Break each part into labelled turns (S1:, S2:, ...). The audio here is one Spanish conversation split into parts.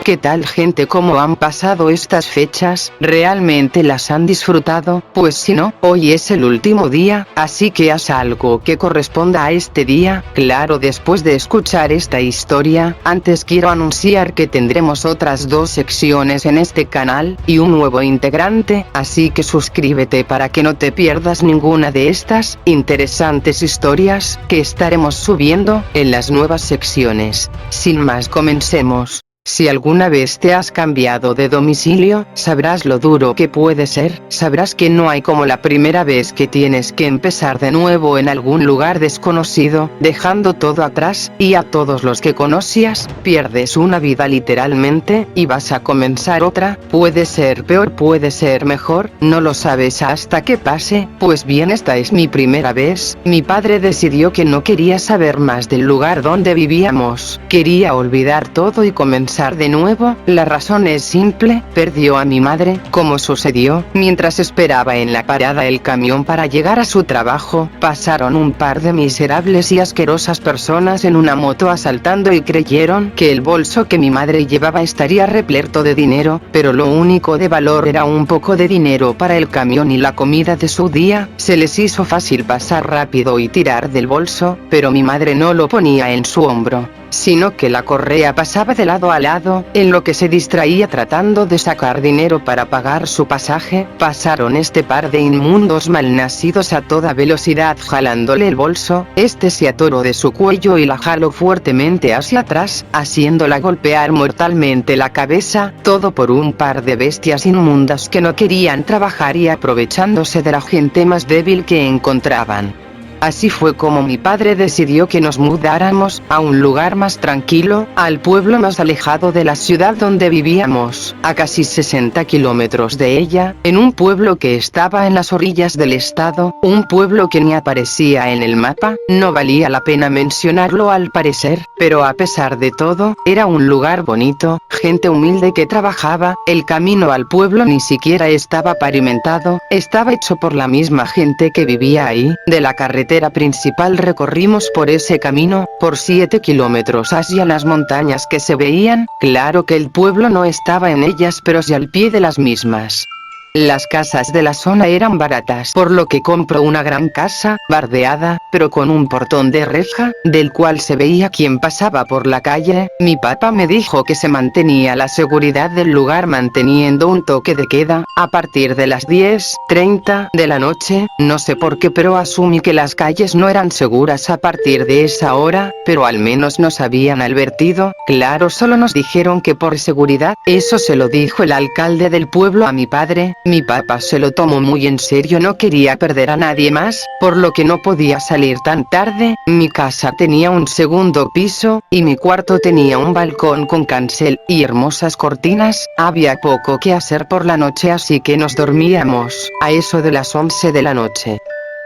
S1: ¿Qué tal, gente? ¿Cómo han pasado estas fechas? ¿Realmente las han disfrutado? Pues si no, hoy es el último día, así que haz algo que corresponda a este día. Claro, después de escuchar esta historia, antes quiero anunciar que tendremos otras 2 secciones en este canal, y un nuevo integrante, así que suscríbete para que no te pierdas ninguna de estas interesantes historias que estaremos subiendo en las nuevas secciones. Sin más, comencemos. Si alguna vez te has cambiado de domicilio, sabrás lo duro que puede ser, sabrás que no hay como la primera vez que tienes que empezar de nuevo en algún lugar desconocido, dejando todo atrás, y a todos los que conocías, pierdes una vida literalmente, y vas a comenzar otra. Puede ser peor, puede ser mejor, no lo sabes hasta que pase. Pues bien, esta es mi primera vez. Mi padre decidió que no quería saber más del lugar donde vivíamos, quería olvidar todo y comenzar de nuevo. La razón es simple: perdió a mi madre. Como sucedió, mientras esperaba en la parada el camión para llegar a su trabajo, pasaron un par de miserables y asquerosas personas en una moto asaltando y creyeron que el bolso que mi madre llevaba estaría repleto de dinero, pero lo único de valor era un poco de dinero para el camión y la comida de su día. Se les hizo fácil pasar rápido y tirar del bolso, pero mi madre no lo ponía en su hombro, sino que la correa pasaba de lado a lado, en lo que se distraía tratando de sacar dinero para pagar su pasaje. Pasaron este par de inmundos malnacidos a toda velocidad jalándole el bolso. Este se atoró de su cuello y la jaló fuertemente hacia atrás, haciéndola golpear mortalmente la cabeza, todo por un par de bestias inmundas que no querían trabajar y aprovechándose de la gente más débil que encontraban. Así fue como mi padre decidió que nos mudáramos a un lugar más tranquilo, al pueblo más alejado de la ciudad donde vivíamos, a casi 60 kilómetros de ella, en un pueblo que estaba en las orillas del estado, un pueblo que ni aparecía en el mapa. No valía la pena mencionarlo al parecer, pero a pesar de todo, era un lugar bonito, gente humilde que trabajaba. El camino al pueblo ni siquiera estaba pavimentado, estaba hecho por la misma gente que vivía ahí. De la carretera principal recorrimos por ese camino, por 7 kilómetros hacia las montañas que se veían. Claro que el pueblo no estaba en ellas, pero sí al pie de las mismas. Las casas de la zona eran baratas, por lo que compró una gran casa, bardeada, pero con un portón de reja, del cual se veía quién pasaba por la calle. Mi papá me dijo que se mantenía la seguridad del lugar manteniendo un toque de queda, a partir de las 10:30 de la noche, no sé por qué, pero asumí que las calles no eran seguras a partir de esa hora, pero al menos nos habían advertido. Claro, solo nos dijeron que por seguridad. Eso se lo dijo el alcalde del pueblo a mi padre. Mi papá se lo tomó muy en serio, no quería perder a nadie más, por lo que no podía salir tan tarde. Mi casa tenía un segundo piso, y mi cuarto tenía un balcón con cancel y hermosas cortinas. Había poco que hacer por la noche, así que nos dormíamos a eso de las 11 de la noche.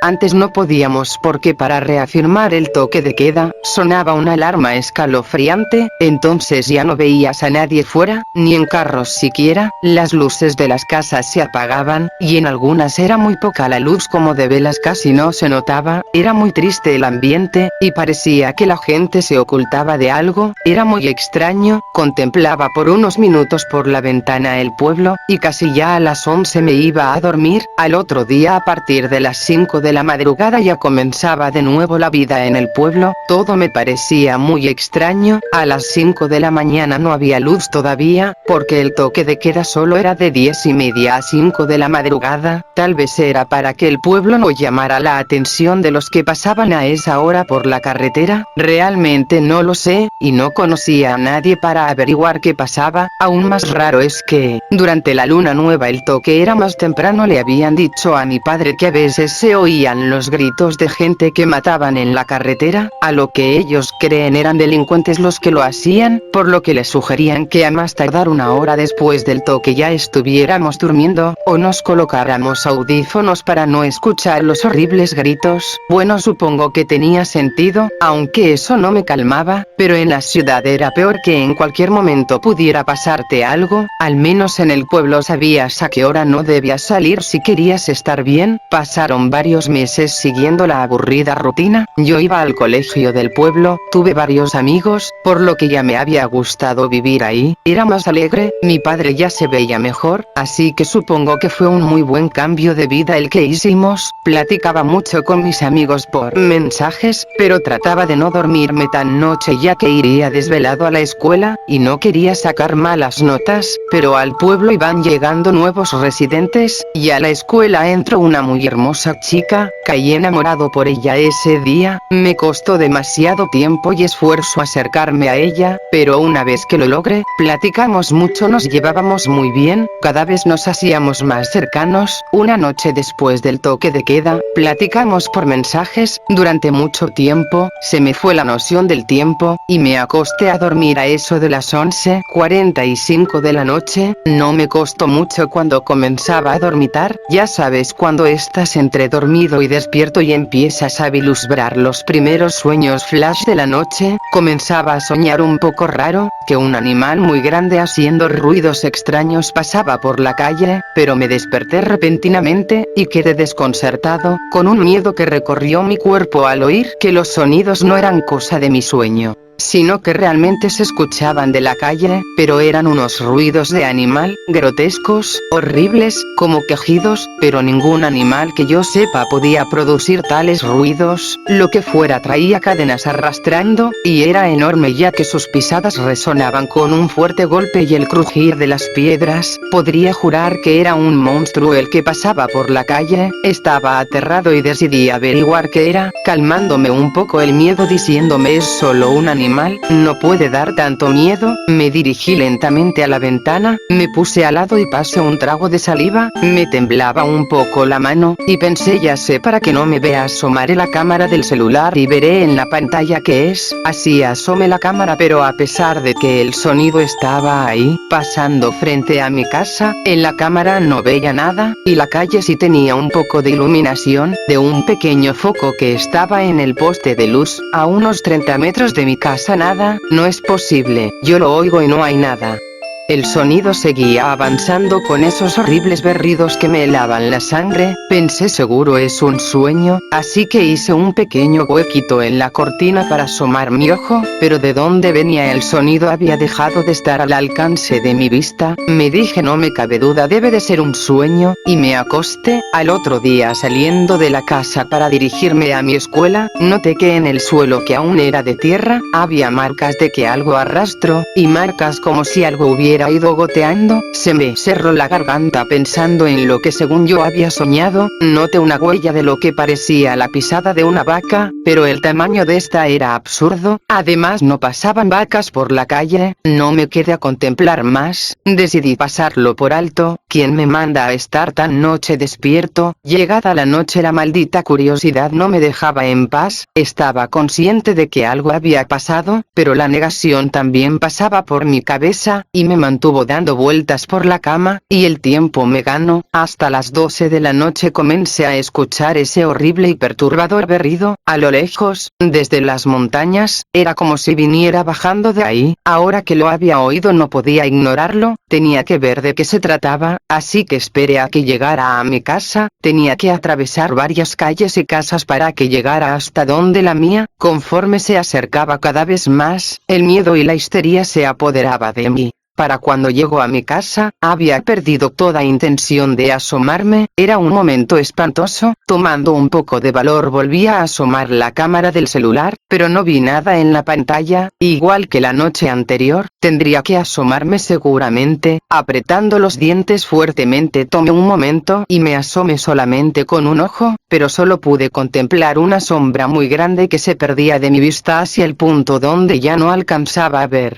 S1: Antes no podíamos porque para reafirmar el toque de queda, sonaba una alarma escalofriante, entonces ya no veías a nadie fuera, ni en carros siquiera. Las luces de las casas se apagaban, y en algunas era muy poca la luz, como de velas casi no se notaba. Era muy triste el ambiente, y parecía que la gente se ocultaba de algo. Era muy extraño. Contemplaba por unos minutos por la ventana el pueblo, y casi ya a las 11 me iba a dormir. Al otro día a partir de las 5 de la madrugada ya comenzaba de nuevo la vida en el pueblo. Todo me parecía muy extraño. A las 5 de la mañana no había luz todavía, porque el toque de queda solo era de 10:30 a 5 de la madrugada. Tal vez era para que el pueblo no llamara la atención de los que pasaban a esa hora por la carretera. Realmente no lo sé, y no conocía a nadie para averiguar qué pasaba. Aún más raro es que, durante la luna nueva el toque era más temprano. Le habían dicho a mi padre que a veces se oía los gritos de gente que mataban en la carretera. A lo que ellos creen eran delincuentes los que lo hacían, por lo que les sugerían que a más tardar 1 hora después del toque ya estuviéramos durmiendo, o nos colocáramos audífonos para no escuchar los horribles gritos. Bueno, supongo que tenía sentido, aunque eso no me calmaba, pero en la ciudad era peor, que en cualquier momento pudiera pasarte algo. Al menos en el pueblo sabías a qué hora no debías salir si querías estar bien. Pasaron varios meses siguiendo la aburrida rutina. Yo iba al colegio del pueblo, tuve varios amigos, por lo que ya me había gustado vivir ahí, era más alegre, mi padre ya se veía mejor, así que supongo que fue un muy buen cambio de vida el que hicimos. Platicaba mucho con mis amigos por mensajes, pero trataba de no dormirme tan noche ya que iría desvelado a la escuela, y no quería sacar malas notas, pero al pueblo iban llegando nuevos residentes, y a la escuela entró una muy hermosa chica, caí enamorado por ella ese día, me costó demasiado tiempo y esfuerzo acercarme a ella, pero una vez que lo logré, platicamos mucho, nos llevábamos muy bien, cada vez nos hacíamos más cercanos. Una noche después del toque de queda, platicamos por mensajes, durante mucho tiempo, se me fue la noción del tiempo, y me acosté a dormir a eso de las 11:45 de la noche, no me costó mucho cuando comenzaba a dormitar, ya sabes cuando estás entre dormido y despierto y empiezas a vislumbrar los primeros sueños flash de la noche, comenzaba a soñar un poco raro, que un animal muy grande haciendo ruidos extraños pasaba por la calle, pero me desperté repentinamente, y quedé desconcertado, con un miedo que recorrió mi cuerpo al oír que los sonidos no eran cosa de mi sueño, sino que realmente se escuchaban de la calle, pero eran unos ruidos de animal, grotescos, horribles, como quejidos, pero ningún animal que yo sepa podía producir tales ruidos, lo que fuera traía cadenas arrastrando, y era enorme ya que sus pisadas resonaban con un fuerte golpe y el crujir de las piedras. Podría jurar que era un monstruo el que pasaba por la calle. Estaba aterrado y decidí averiguar qué era, calmándome un poco el miedo diciéndome es solo un animal, no puede dar tanto miedo. Me dirigí lentamente a la ventana, me puse al lado y pasé un trago de saliva, me temblaba un poco la mano, y pensé ya sé para que no me vea asomaré la cámara del celular y veré en la pantalla qué es. Así asomé la cámara, pero a pesar de que el sonido estaba ahí, pasando frente a mi casa, en la cámara no veía nada, y la calle sí tenía un poco de iluminación, de un pequeño foco que estaba en el poste de luz, a unos 30 metros de mi casa. Nada, no es posible, yo lo oigo y no hay nada. El sonido seguía avanzando con esos horribles berridos que me helaban la sangre, pensé seguro es un sueño, así que hice un pequeño huequito en la cortina para asomar mi ojo, pero de donde venía el sonido había dejado de estar al alcance de mi vista, me dije no me cabe duda debe de ser un sueño, y me acosté. Al otro día saliendo de la casa para dirigirme a mi escuela, noté que en el suelo que aún era de tierra, había marcas de que algo arrastró, y marcas como si algo hubiera ido goteando, se me cerró la garganta pensando en lo que según yo había soñado, noté una huella de lo que parecía la pisada de una vaca, pero el tamaño de esta era absurdo, además no pasaban vacas por la calle, no me quedé a contemplar más, decidí pasarlo por alto, ¿quién me manda a estar tan noche despierto? Llegada la noche la maldita curiosidad no me dejaba en paz, estaba consciente de que algo había pasado, pero la negación también pasaba por mi cabeza, y me mantuvo dando vueltas por la cama, y el tiempo me ganó, hasta las 12 de la noche comencé a escuchar ese horrible y perturbador berrido, a lo lejos, desde las montañas, era como si viniera bajando de ahí, ahora que lo había oído no podía ignorarlo, tenía que ver de qué se trataba, así que esperé a que llegara a mi casa, tenía que atravesar varias calles y casas para que llegara hasta donde la mía, conforme se acercaba cada vez más, el miedo y la histeria se apoderaba de mí. Para cuando llegó a mi casa, había perdido toda intención de asomarme, era un momento espantoso, tomando un poco de valor volví a asomar la cámara del celular, pero no vi nada en la pantalla, igual que la noche anterior, tendría que asomarme seguramente, apretando los dientes fuertemente tomé un momento y me asomé solamente con un ojo, pero solo pude contemplar una sombra muy grande que se perdía de mi vista hacia el punto donde ya no alcanzaba a ver.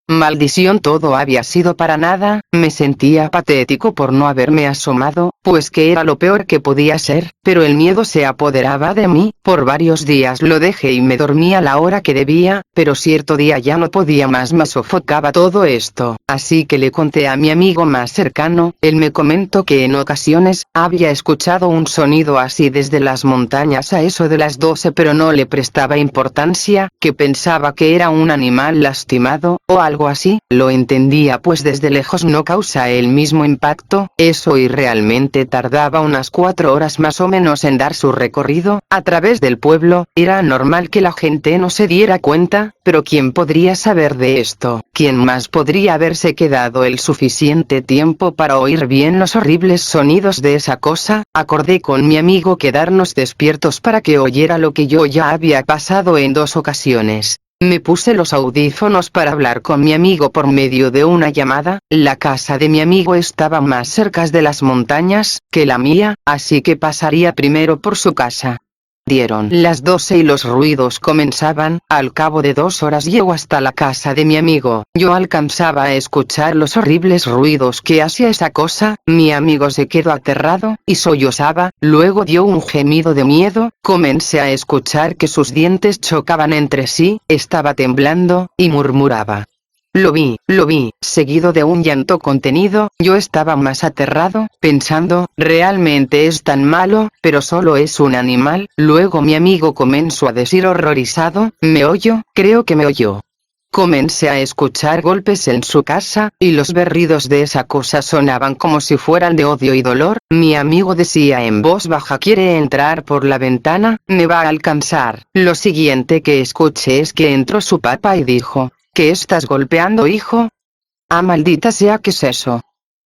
S1: Maldición, todo había sido para nada, me sentía patético por no haberme asomado, pues que era lo peor que podía ser, pero el miedo se apoderaba de mí, por varios días lo dejé y me dormí a la hora que debía, pero cierto día ya no podía más, me sofocaba todo esto, así que le conté a mi amigo más cercano, él me comentó que en ocasiones, había escuchado un sonido así desde las montañas a eso de las 12 pero no le prestaba importancia, que pensaba que era un animal lastimado, o algo algo así, lo entendía pues desde lejos no causa el mismo impacto, eso y realmente tardaba unas 4 horas más o menos en dar su recorrido, a través del pueblo, era normal que la gente no se diera cuenta, pero ¿quién podría saber de esto? ¿Quién más podría haberse quedado el suficiente tiempo para oír bien los horribles sonidos de esa cosa? Acordé con mi amigo quedarnos despiertos para que oyera lo que yo ya había pasado en 2 ocasiones. Me puse los audífonos para hablar con mi amigo por medio de una llamada, la casa de mi amigo estaba más cerca de las montañas que la mía, así que pasaría primero por su casa. Dieron las 12 y los ruidos comenzaban, al cabo de 2 horas llego hasta la casa de mi amigo, yo alcanzaba a escuchar los horribles ruidos que hacía esa cosa, mi amigo se quedó aterrado, y sollozaba, luego dio un gemido de miedo, comencé a escuchar que sus dientes chocaban entre sí, estaba temblando, y murmuraba. Lo vi, seguido de un llanto contenido, yo estaba más aterrado, pensando, realmente es tan malo, pero solo es un animal, luego mi amigo comenzó a decir horrorizado, ¿me oyó? Creo que me oyó. Comencé a escuchar golpes en su casa, y los berridos de esa cosa sonaban como si fueran de odio y dolor, mi amigo decía en voz baja quiere entrar por la ventana, me va a alcanzar, lo siguiente que escuché es que entró su papá y dijo, ¿qué estás golpeando, hijo? Ah, maldita sea, ¿qué es eso?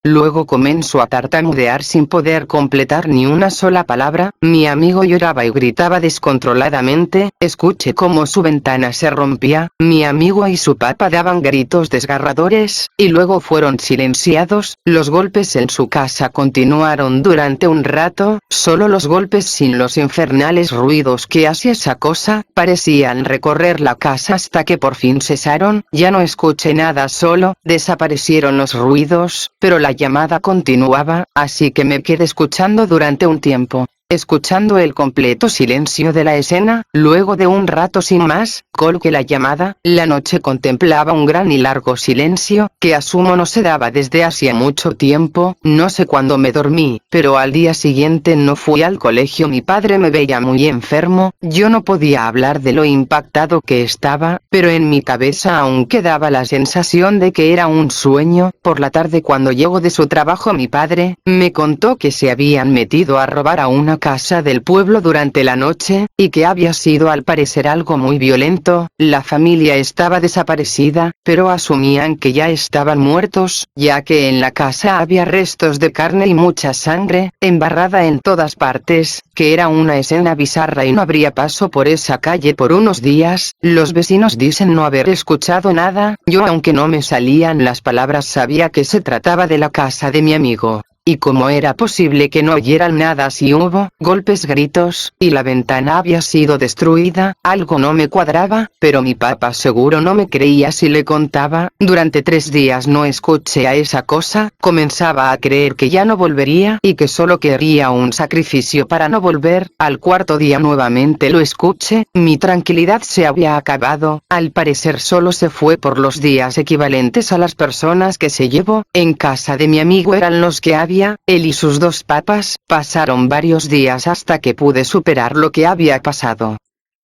S1: Luego comenzó a tartamudear sin poder completar ni una sola palabra, mi amigo lloraba y gritaba descontroladamente, escuché cómo su ventana se rompía, mi amigo y su papá daban gritos desgarradores, y luego fueron silenciados, los golpes en su casa continuaron durante un rato, solo los golpes sin los infernales ruidos que hacía esa cosa, parecían recorrer la casa hasta que por fin cesaron, ya no escuché nada solo, desaparecieron los ruidos, pero la llamada continuaba, así que me quedé escuchando durante un tiempo, escuchando el completo silencio de la escena, luego de un rato sin más, colgué la llamada, la noche contemplaba un gran y largo silencio, que asumo no se daba desde hacía mucho tiempo, no sé cuándo me dormí, pero al día siguiente no fui al colegio, mi padre me veía muy enfermo, yo no podía hablar de lo impactado que estaba, pero en mi cabeza aún quedaba la sensación de que era un sueño, por la tarde cuando llegó de su trabajo mi padre, me contó que se habían metido a robar a una casa del pueblo durante la noche, y que había sido al parecer algo muy violento, la familia estaba desaparecida, pero asumían que ya estaban muertos, ya que en la casa había restos de carne y mucha sangre, embarrada en todas partes, que era una escena bizarra y no habría paso por esa calle por unos días, los vecinos dicen no haber escuchado nada, yo aunque no me salían las palabras sabía que se trataba de la casa de mi amigo. Y cómo era posible que no oyeran nada si hubo golpes, gritos, y la ventana había sido destruida, algo no me cuadraba, pero mi papá seguro no me creía si le contaba, durante 3 días no escuché a esa cosa, comenzaba a creer que ya no volvería y que solo quería un sacrificio para no volver, al 4.º día nuevamente lo escuché, mi tranquilidad se había acabado, al parecer solo se fue por los días equivalentes a las personas que se llevó, en casa de mi amigo eran los que había. Él y sus 2 papas, pasaron varios días hasta que pude superar lo que había pasado.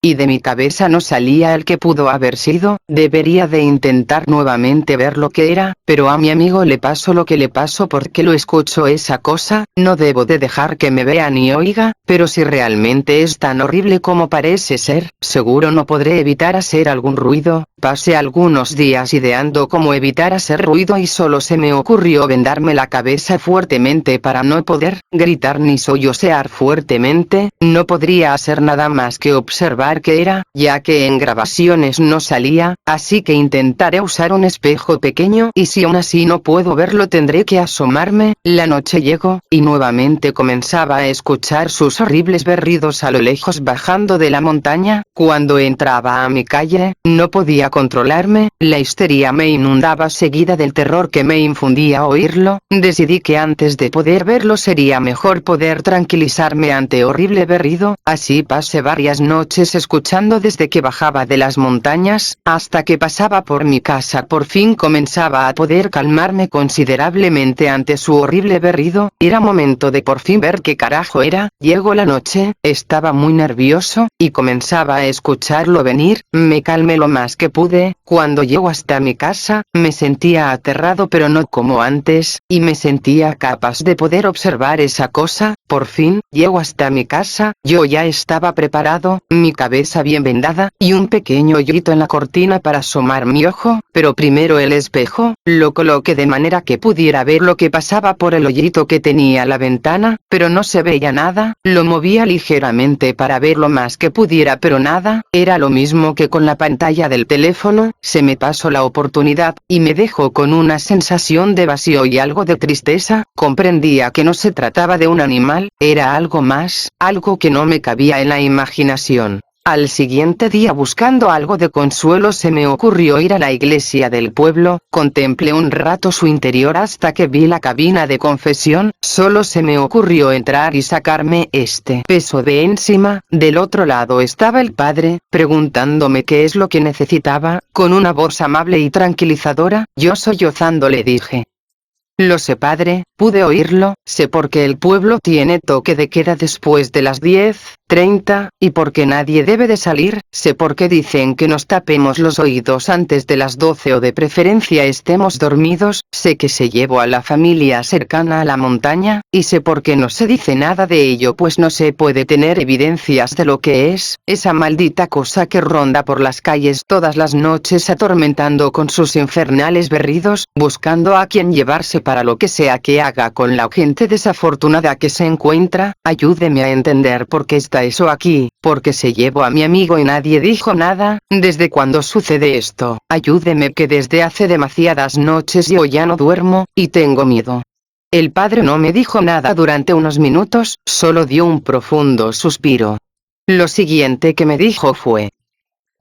S1: Y de mi cabeza no salía el que pudo haber sido, debería de intentar nuevamente ver lo que era, pero a mi amigo le pasó lo que le pasó porque lo escucho esa cosa, no debo de dejar que me vea ni oiga, pero si realmente es tan horrible como parece ser, seguro no podré evitar hacer algún ruido, pasé algunos días ideando cómo evitar hacer ruido y solo se me ocurrió vendarme la cabeza fuertemente para no poder gritar ni sollozear fuertemente, no podría hacer nada más que observar que era, ya que en grabaciones no salía, así que intentaré usar un espejo pequeño y si aún así no puedo verlo tendré que asomarme, la noche llegó, y nuevamente comenzaba a escuchar sus horribles berridos a lo lejos bajando de la montaña, cuando entraba a mi calle, no podía controlarme, la histeria me inundaba seguida del terror que me infundía oírlo, decidí que antes de poder verlo sería mejor poder tranquilizarme ante horrible berrido, así pasé varias noches escuchando desde que bajaba de las montañas, hasta que pasaba por mi casa por fin comenzaba a poder calmarme considerablemente ante su horrible berrido, era momento de por fin ver qué carajo era, llegó la noche, estaba muy nervioso, y comenzaba a escucharlo venir, me calmé lo más que pude, Cuando llego hasta mi casa, me sentía aterrado pero no como antes, y me sentía capaz de poder observar esa cosa. Por fin, llego hasta mi casa, yo ya estaba preparado, mi cabeza bien vendada, y un pequeño hoyito en la cortina para asomar mi ojo, pero primero el espejo, lo coloqué de manera que pudiera ver lo que pasaba por el hoyito que tenía la ventana, pero no se veía nada, lo movía ligeramente para ver lo más que pudiera pero nada, era lo mismo que con la pantalla del teléfono. Se me pasó la oportunidad, y me dejó con una sensación de vacío y algo de tristeza. Comprendía que no se trataba de un animal, era algo más, algo que no me cabía en la imaginación. Al siguiente día, buscando algo de consuelo, se me ocurrió ir a la iglesia del pueblo. Contemplé un rato su interior hasta que vi la cabina de confesión. Solo se me ocurrió entrar y sacarme este peso de encima. Del otro lado estaba el padre, preguntándome qué es lo que necesitaba. Con una voz amable y tranquilizadora, yo sollozando le dije: «Lo sé, padre», pude oírlo, «sé por qué el pueblo tiene toque de queda después de las 10:30, y por qué nadie debe de salir, sé por qué dicen que nos tapemos los oídos antes de las 12 o de preferencia estemos dormidos, sé que se llevó a la familia cercana a la montaña, y sé por qué no se dice nada de ello pues no se puede tener evidencias de lo que es, esa maldita cosa que ronda por las calles todas las noches atormentando con sus infernales berridos, buscando a quien llevarse para lo que sea que haga con la gente desafortunada que se encuentra. Ayúdeme a entender por qué está eso aquí, porque se llevó a mi amigo y nadie dijo nada. ¿Desde cuándo sucede esto? Ayúdeme, que desde hace demasiadas noches yo ya no duermo, y tengo miedo». El padre no me dijo nada durante unos minutos, solo dio un profundo suspiro. Lo siguiente que me dijo fue: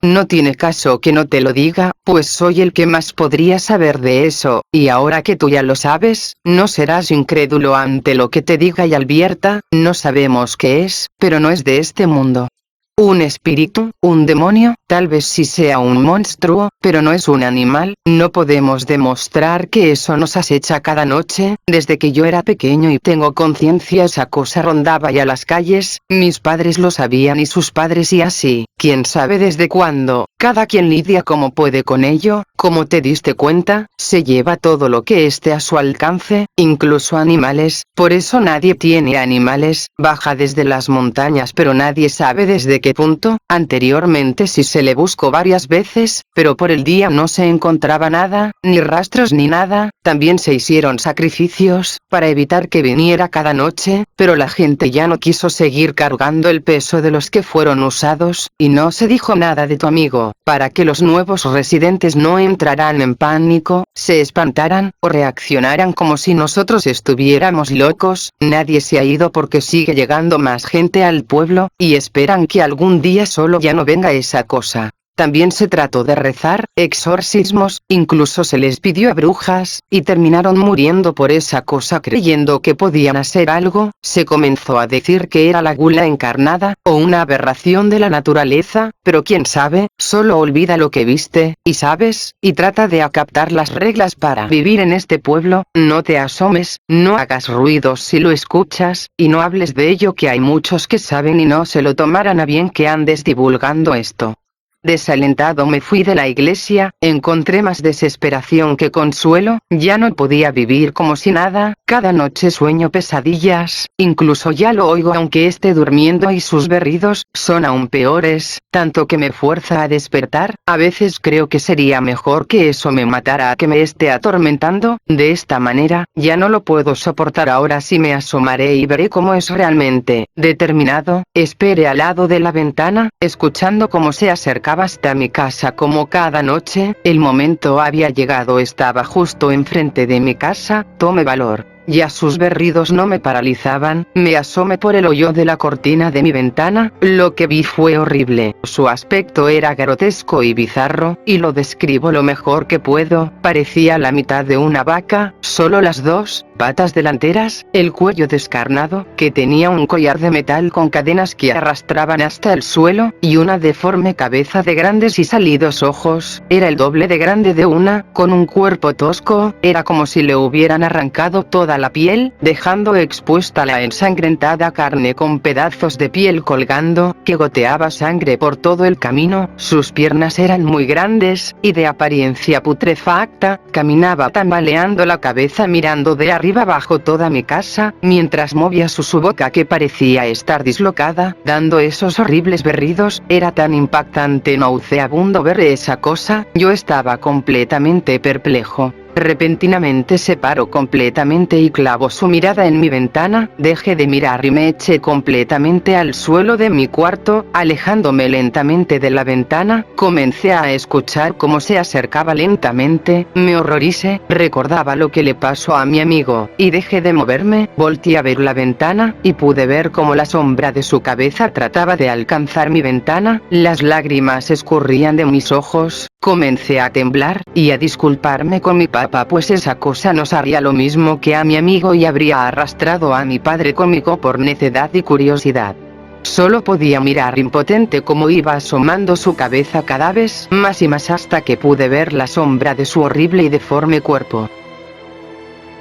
S1: «No tiene caso que no te lo diga, pues soy el que más podría saber de eso, y ahora que tú ya lo sabes, no serás incrédulo ante lo que te diga y advierta. No sabemos qué es, pero no es de este mundo. Un espíritu, un demonio, tal vez sí sea un monstruo, pero no es un animal. No podemos demostrar que eso nos acecha cada noche. Desde que yo era pequeño y tengo conciencia, esa cosa rondaba ya las calles, mis padres lo sabían y sus padres, y así, quién sabe desde cuándo. Cada quien lidia como puede con ello. Como te diste cuenta, se lleva todo lo que esté a su alcance, incluso animales. Por eso nadie tiene animales, baja desde las montañas pero nadie sabe desde qué punto. Anteriormente sí se le buscó varias veces, pero por el día no se encontraba nada, ni rastros ni nada. También se hicieron sacrificios, para evitar que viniera cada noche, pero la gente ya no quiso seguir cargando el peso de los que fueron usados, y no se dijo nada de tu amigo, para que los nuevos residentes no entraran en pánico, se espantaran, o reaccionaran como si nosotros estuviéramos locos. Nadie se ha ido porque sigue llegando más gente al pueblo, y esperan que algún día solo ya no venga esa cosa. También se trató de rezar, exorcismos, incluso se les pidió a brujas, y terminaron muriendo por esa cosa creyendo que podían hacer algo. Se comenzó a decir que era la gula encarnada, o una aberración de la naturaleza, pero quién sabe. Solo olvida lo que viste, y sabes, y trata de acatar las reglas para vivir en este pueblo. No te asomes, no hagas ruidos si lo escuchas, y no hables de ello, que hay muchos que saben y no se lo tomarán a bien que andes divulgando esto. Desalentado me fui de la iglesia, encontré más desesperación que consuelo, ya no podía vivir como si nada, cada noche sueño pesadillas, incluso ya lo oigo aunque esté durmiendo y sus berridos son aún peores, tanto que me fuerza a despertar. A veces creo que sería mejor que eso me matara a que me esté atormentando. De esta manera, ya no lo puedo soportar. Ahora sí me asomaré y veré cómo es realmente. Determinado, esperé al lado de la ventana, escuchando cómo se acercaba hasta mi casa como cada noche. El momento había llegado, estaba justo enfrente de mi casa. Tomé valor. Ya sus berridos no me paralizaban, me asomé por el hoyo de la cortina de mi ventana. Lo que vi fue horrible, su aspecto era grotesco y bizarro, y lo describo lo mejor que puedo. Parecía la mitad de una vaca, solo las dos patas delanteras, el cuello descarnado, que tenía un collar de metal con cadenas que arrastraban hasta el suelo, y una deforme cabeza de grandes y salidos ojos. Era el doble de grande de una, con un cuerpo tosco, era como si le hubieran arrancado toda la piel, dejando expuesta la ensangrentada carne con pedazos de piel colgando, que goteaba sangre por todo el camino. Sus piernas eran muy grandes, y de apariencia putrefacta. Caminaba tambaleando la cabeza mirando de arriba abajo toda mi casa, mientras movía su boca que parecía estar dislocada, dando esos horribles berridos. Era tan impactante, nauseabundo ver esa cosa. Yo estaba completamente perplejo. Repentinamente se paró completamente y clavó su mirada en mi ventana. Dejé de mirar y me eché completamente al suelo de mi cuarto, alejándome lentamente de la ventana. Comencé a escuchar cómo se acercaba lentamente. Me horroricé, recordaba lo que le pasó a mi amigo, y dejé de moverme. Volteé a ver la ventana, y pude ver cómo la sombra de su cabeza trataba de alcanzar mi ventana. Las lágrimas escurrían de mis ojos. Comencé a temblar, y a disculparme con mi papá, pues esa cosa nos haría lo mismo que a mi amigo y habría arrastrado a mi padre conmigo por necedad y curiosidad. Solo podía mirar impotente cómo iba asomando su cabeza cada vez más y más hasta que pude ver la sombra de su horrible y deforme cuerpo.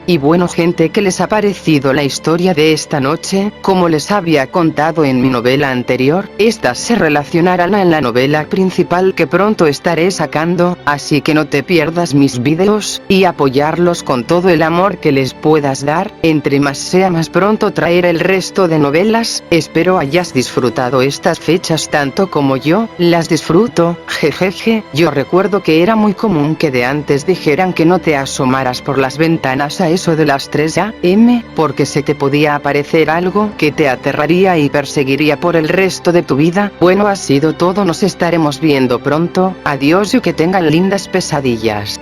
S1: Y bueno gente, ¿qué les ha parecido la historia de esta noche? Como les había contado en mi novela anterior, estas se relacionarán en la novela principal que pronto estaré sacando, así que no te pierdas mis vídeos, y apoyarlos con todo el amor que les puedas dar. Entre más sea más pronto traeré el resto de novelas. Espero hayas disfrutado estas fechas tanto como yo las disfruto. Jejeje, yo recuerdo que era muy común que de antes dijeran que no te asomaras por las ventanas a eso de las 3 a.m. porque se te podía aparecer algo que te aterraría y perseguiría por el resto de tu vida. Bueno, ha sido todo, nos estaremos viendo pronto. Adiós y que tengan lindas pesadillas.